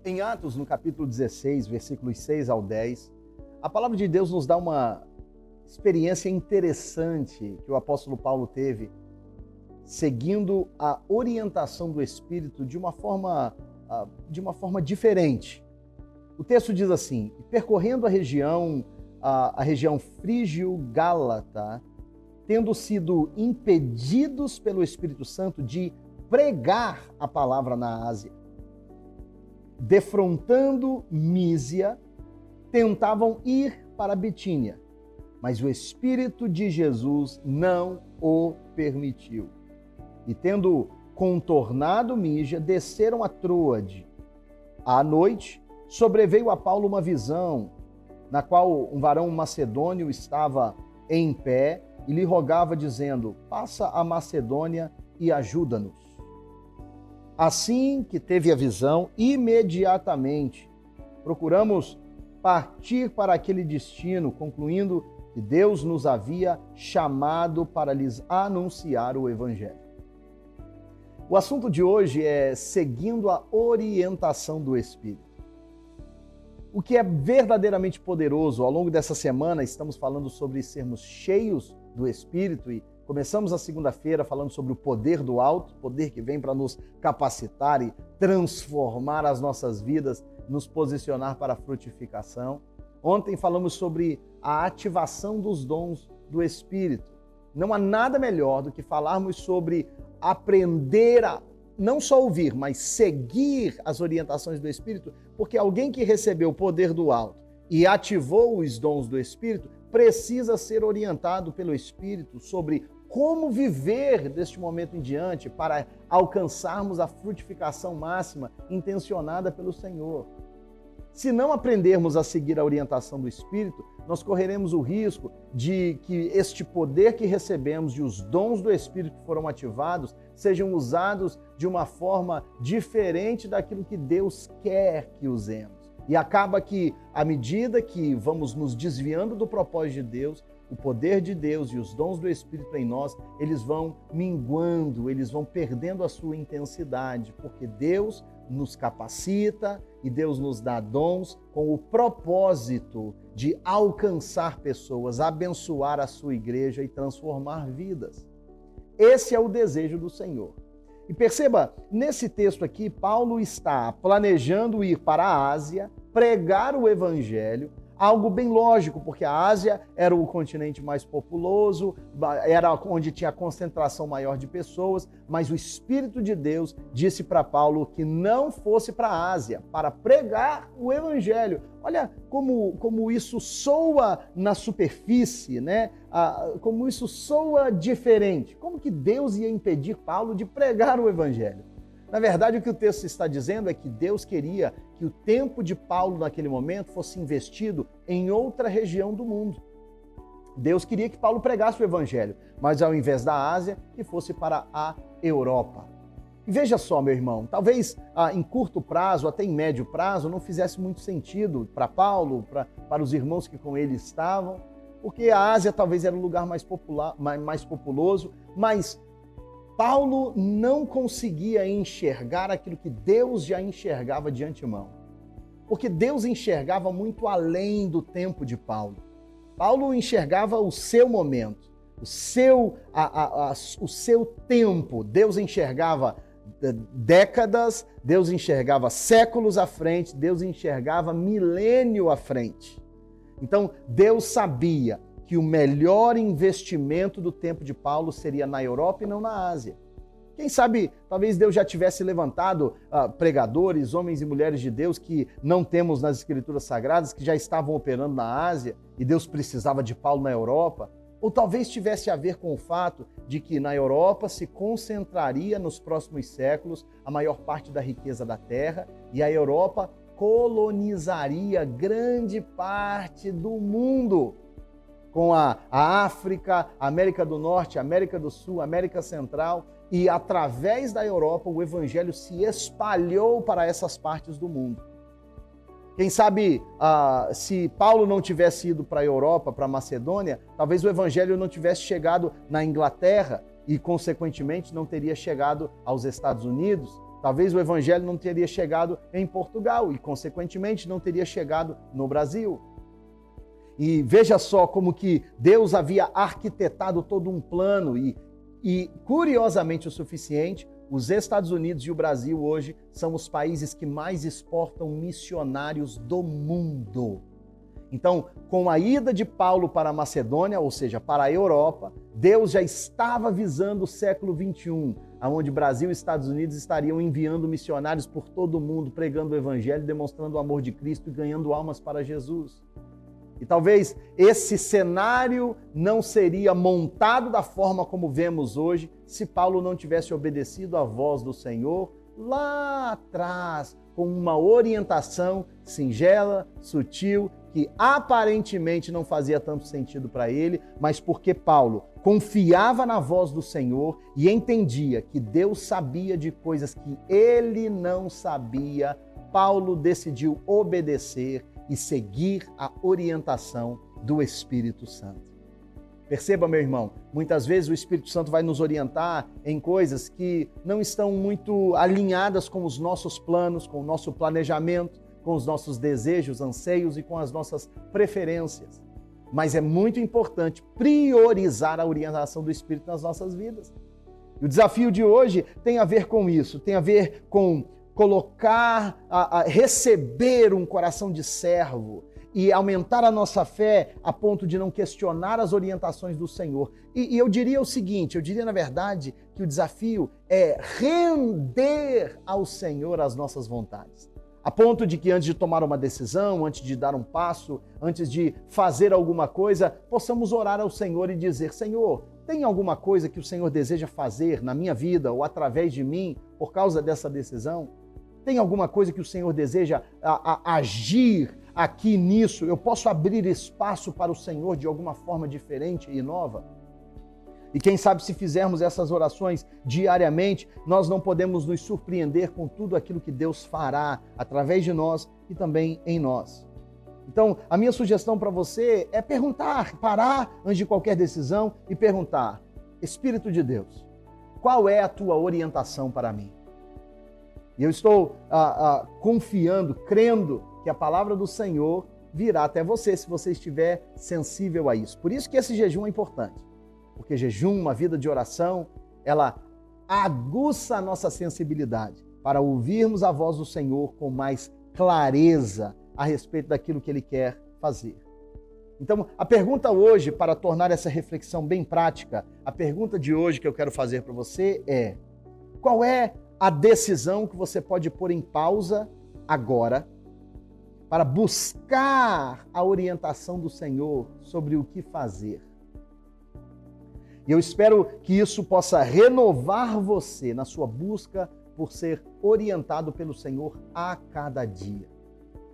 Em Atos, no capítulo 16, versículos 6 ao 10, a palavra de Deus nos dá uma experiência interessante que o apóstolo Paulo teve, seguindo a orientação do Espírito de uma forma diferente. O texto diz assim: percorrendo a região frígio-gálata, tendo sido impedidos pelo Espírito Santo de pregar a palavra na Ásia, defrontando Mísia, tentavam ir para Bitínia, mas o Espírito de Jesus não o permitiu. E tendo contornado Mísia, desceram a Troade. À noite, sobreveio a Paulo uma visão, na qual um varão macedônio estava em pé e lhe rogava, dizendo: passa a Macedônia e ajuda-nos. Assim que teve a visão, imediatamente procuramos partir para aquele destino, concluindo que Deus nos havia chamado para lhes anunciar o Evangelho. O assunto de hoje é seguindo a orientação do Espírito. O que é verdadeiramente poderoso, ao longo dessa semana estamos falando sobre sermos cheios do Espírito e começamos a segunda-feira falando sobre o poder do alto, poder que vem para nos capacitar e transformar as nossas vidas, nos posicionar para a frutificação. Ontem falamos sobre a ativação dos dons do Espírito. Não há nada melhor do que falarmos sobre aprender a não só ouvir, mas seguir as orientações do Espírito, porque alguém que recebeu o poder do alto e ativou os dons do Espírito precisa ser orientado pelo Espírito sobre como viver deste momento em diante para alcançarmos a frutificação máxima intencionada pelo Senhor. Se não aprendermos a seguir a orientação do Espírito, nós correremos o risco de que este poder que recebemos e os dons do Espírito que foram ativados sejam usados de uma forma diferente daquilo que Deus quer que usemos. E acaba que, à medida que vamos nos desviando do propósito de Deus, o poder de Deus e os dons do Espírito em nós, eles vão minguando, eles vão perdendo a sua intensidade, porque Deus nos capacita e Deus nos dá dons com o propósito de alcançar pessoas, abençoar a sua igreja e transformar vidas. Esse é o desejo do Senhor. E perceba, nesse texto aqui, Paulo está planejando ir para a Ásia, pregar o Evangelho, algo bem lógico, porque a Ásia era o continente mais populoso, era onde tinha a concentração maior de pessoas, mas o Espírito de Deus disse para Paulo que não fosse para a Ásia, para pregar o Evangelho. Olha como isso soa na superfície, né? Como isso soa diferente. Como que Deus ia impedir Paulo de pregar o Evangelho? Na verdade, o que o texto está dizendo é que Deus queria que o tempo de Paulo naquele momento fosse investido em outra região do mundo. Deus queria que Paulo pregasse o Evangelho, mas ao invés da Ásia, que fosse para a Europa. E veja só, meu irmão, talvez em curto prazo, até em médio prazo, não fizesse muito sentido para Paulo, para os irmãos que com ele estavam, porque a Ásia talvez era o lugar mais populoso, mas Paulo não conseguia enxergar aquilo que Deus já enxergava de antemão. Porque Deus enxergava muito além do tempo de Paulo. Paulo enxergava o seu momento, o seu tempo. Deus enxergava décadas, Deus enxergava séculos à frente, Deus enxergava milênio à frente. Então, Deus sabia que o melhor investimento do tempo de Paulo seria na Europa e não na Ásia. Quem sabe, talvez Deus já tivesse levantado pregadores, homens e mulheres de Deus que não temos nas Escrituras Sagradas, que já estavam operando na Ásia e Deus precisava de Paulo na Europa. Ou talvez tivesse a ver com o fato de que na Europa se concentraria nos próximos séculos a maior parte da riqueza da terra e a Europa colonizaria grande parte do mundo, com a África, a América do Norte, a América do Sul, a América Central, e através da Europa o Evangelho se espalhou para essas partes do mundo. Quem sabe, se Paulo não tivesse ido para a Europa, para a Macedônia, talvez o Evangelho não tivesse chegado na Inglaterra e, consequentemente, não teria chegado aos Estados Unidos. Talvez o evangelho não teria chegado em Portugal e, consequentemente, não teria chegado no Brasil. E veja só como que Deus havia arquitetado todo um plano e curiosamente o suficiente, os Estados Unidos e o Brasil hoje são os países que mais exportam missionários do mundo. Então, com a ida de Paulo para a Macedônia, ou seja, para a Europa, Deus já estava visando o século XXI, onde Brasil e Estados Unidos estariam enviando missionários por todo o mundo, pregando o evangelho, demonstrando o amor de Cristo e ganhando almas para Jesus. E talvez esse cenário não seria montado da forma como vemos hoje se Paulo não tivesse obedecido à voz do Senhor lá atrás, com uma orientação singela, sutil, que aparentemente não fazia tanto sentido para ele, mas porque Paulo confiava na voz do Senhor e entendia que Deus sabia de coisas que ele não sabia, Paulo decidiu obedecer e seguir a orientação do Espírito Santo. Perceba, meu irmão, muitas vezes o Espírito Santo vai nos orientar em coisas que não estão muito alinhadas com os nossos planos, com o nosso planejamento, com os nossos desejos, anseios e com as nossas preferências. Mas é muito importante priorizar a orientação do Espírito nas nossas vidas. E o desafio de hoje tem a ver com isso, tem a ver com colocar, receber um coração de servo e aumentar a nossa fé a ponto de não questionar as orientações do Senhor. E eu diria o seguinte, na verdade que o desafio é render ao Senhor as nossas vontades. A ponto de que antes de tomar uma decisão, antes de dar um passo, antes de fazer alguma coisa, possamos orar ao Senhor e dizer: Senhor, tem alguma coisa que o Senhor deseja fazer na minha vida ou através de mim por causa dessa decisão? Tem alguma coisa que o Senhor deseja agir aqui nisso? Eu posso abrir espaço para o Senhor de alguma forma diferente e nova? E quem sabe se fizermos essas orações diariamente, nós não podemos nos surpreender com tudo aquilo que Deus fará através de nós e também em nós. Então, a minha sugestão para você é perguntar, parar antes de qualquer decisão e perguntar: Espírito de Deus, qual é a tua orientação para mim? E eu estou confiando, crendo que a palavra do Senhor virá até você, se você estiver sensível a isso. Por isso que esse jejum é importante. Porque jejum, uma vida de oração, ela aguça a nossa sensibilidade para ouvirmos a voz do Senhor com mais clareza a respeito daquilo que Ele quer fazer. Então, a pergunta hoje, para tornar essa reflexão bem prática, a pergunta de hoje que eu quero fazer para você é: qual é a decisão que você pode pôr em pausa agora para buscar a orientação do Senhor sobre o que fazer? E eu espero que isso possa renovar você na sua busca por ser orientado pelo Senhor a cada dia.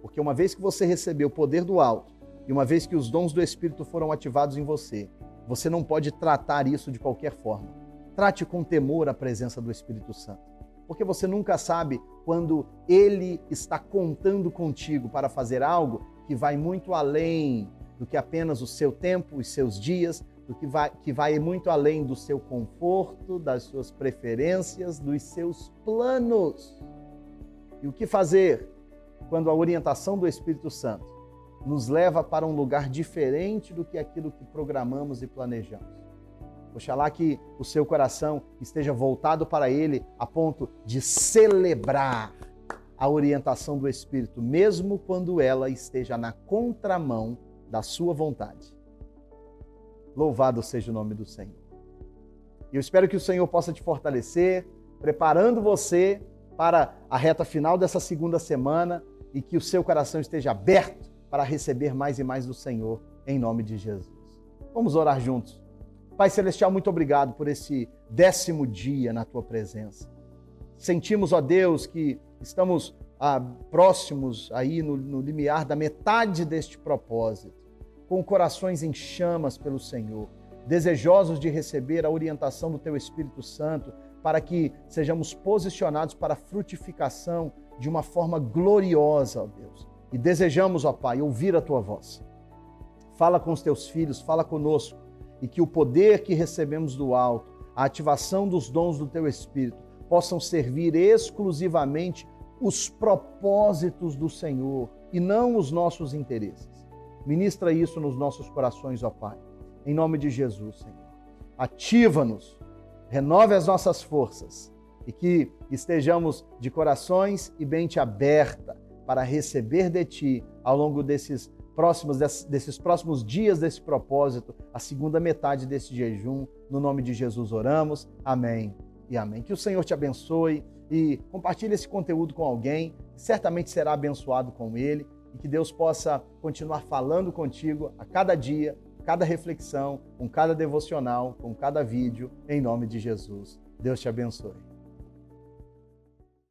Porque uma vez que você recebeu o poder do alto e uma vez que os dons do Espírito foram ativados em você, você não pode tratar isso de qualquer forma. Trate com temor a presença do Espírito Santo. Porque você nunca sabe quando Ele está contando contigo para fazer algo que vai muito além do que apenas o seu tempo, os seus dias, do que vai muito além do seu conforto, das suas preferências, dos seus planos. E o que fazer quando a orientação do Espírito Santo nos leva para um lugar diferente do que aquilo que programamos e planejamos? Oxalá que o seu coração esteja voltado para Ele a ponto de celebrar a orientação do Espírito, mesmo quando ela esteja na contramão da sua vontade. Louvado seja o nome do Senhor. E eu espero que o Senhor possa te fortalecer, preparando você para a reta final dessa segunda semana e que o seu coração esteja aberto para receber mais e mais do Senhor, em nome de Jesus. Vamos orar juntos. Pai Celestial, muito obrigado por esse 10º dia na Tua presença. Sentimos, ó Deus, que estamos próximos aí no limiar da metade deste propósito, com corações em chamas pelo Senhor, desejosos de receber a orientação do Teu Espírito Santo, para que sejamos posicionados para a frutificação de uma forma gloriosa, ó Deus. E desejamos, ó Pai, ouvir a Tua voz. Fala com os Teus filhos, fala conosco, e que o poder que recebemos do alto, a ativação dos dons do Teu Espírito, possam servir exclusivamente os propósitos do Senhor e não os nossos interesses. Ministra isso nos nossos corações, ó Pai. Em nome de Jesus, Senhor. Ativa-nos, renove as nossas forças e que estejamos de corações e mente aberta para receber de Ti ao longo desses próximos dias desse propósito, a segunda metade desse jejum. No nome de Jesus oramos. Amém e amém. Que o Senhor te abençoe e compartilhe esse conteúdo com alguém, certamente será abençoado com ele, e que Deus possa continuar falando contigo a cada dia, cada reflexão, com cada devocional, com cada vídeo, em nome de Jesus. Deus te abençoe.